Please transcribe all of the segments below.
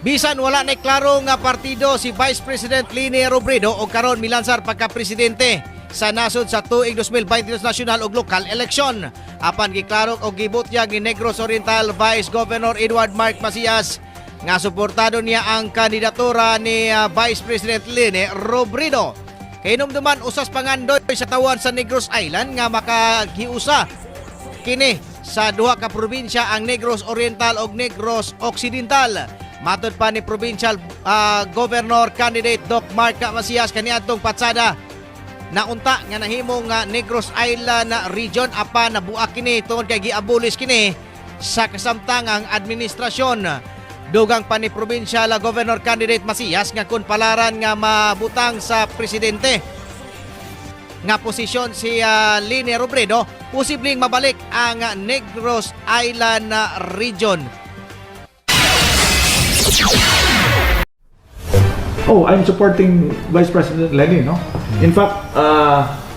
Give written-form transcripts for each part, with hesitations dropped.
Bisan wala na klaro nga partido si Vice President Lini Robredo o karon milansar pagka-presidente sa nasod sa tuig 2022 national ug lokal eleksyon. Apan giklaro og gibutya ni Negros Oriental Vice Governor Edward Mark Macias nga suportado niya ang kandidatura ni Vice President Lini Robredo. Kainomduman usas pangandoy sa tawan sa Negros Island nga makagiusa kini sa duha ka probinsya ang Negros Oriental ug Negros Occidental. Matod pa ni Provincial Governor Candidate Doc Mark Macias kaniadtong patsada naunta nga nahimong Negros Island region apa nabuak kini tungod kay giabolis kini sa kasamtangang administrasyon. Dugang pa ni Provincial Governor Candidate Macias nga kun palaran nga mabutang sa presidente nga posisyon si Lini Robredo, posibleng mabalik ang Negros Island region. Oh, I'm supporting Vice President Leni, no? In fact,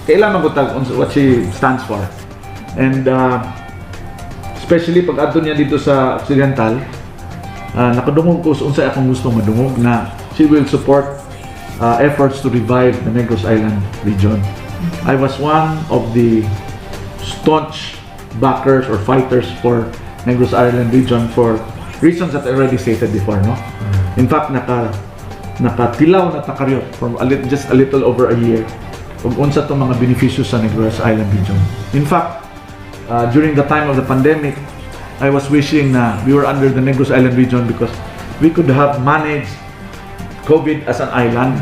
kailangan magutag on what she stands for. And especially pag adto niya dito sa Occidental, nakadungog ko unsa akong gusto madungog na she will support efforts to revive the Negros Island region. I was one of the staunch backers or fighters for Negros Island region for reasons that I already stated before, no? In fact, nakatilaw na takaryot from just a little over a year kung unsa itong mga beneficios sa Negros Island region. In fact, during the time of the pandemic, I was wishing na we were under the Negros Island region because we could have managed COVID as an island.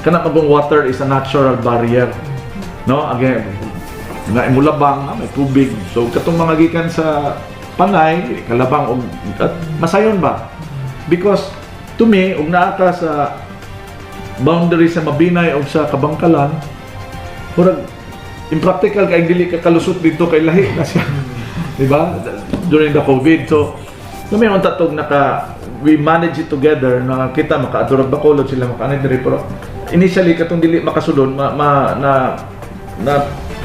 Kana magong water is a natural barrier, no? Again, nga imulabang, may tubig. So katong mga gikan sa Panay, Kalabang, at masayon ba? Because to me, ug naa ka sa boundary sa Mabinay o sa Kabangkalan, murag impractical kay dili ka kalusot dito kay lahi na siya. Di ba? During the COVID. So, kami ang tatog we manage it together na kita makaadurag Bacolod sila makaanay pero initially katong dili makasulod na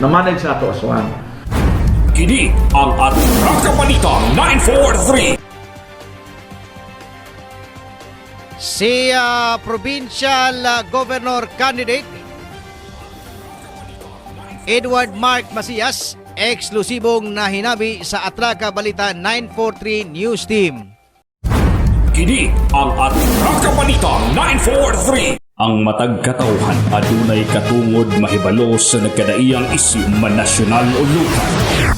manage nato as one. Kini ang Atraka Balita 943. Si Provincial Governor Candidate Edward Mark Macias, eksklusibong nahinabi sa Atraka Balita 943 News Team. Kini ang Atraka Balita 943. Ang matag katawhan adunay katungod mahibalo sa nagkadaiyang isyu manasyonal o lokal.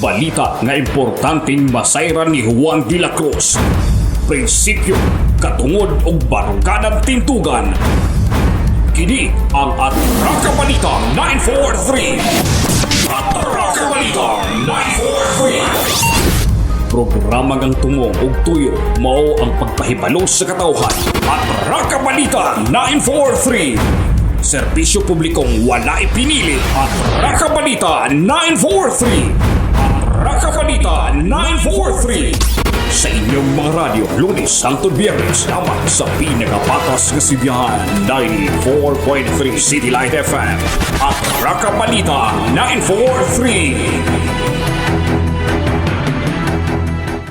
Balita nga importanteng masayran ni Juan de la Cruz. Prinsipyo, katungod o baruganang tintugan. Kini ang Atraka Balita 943. Atraka Balita 943. Programa ngang tumong og tuyo mao ang pagpahibalo sa katawhan. Atraka Balita 943. Serbisyo publikong wala ipinili. Atraka Balita 943. Atraka Balita 943. Sa inyong mga radyo, Lunes hangtod Biyernes, dapat sa pinakapatas nga sibiyahan 94.3 City Light FM. Atraka Balita 943.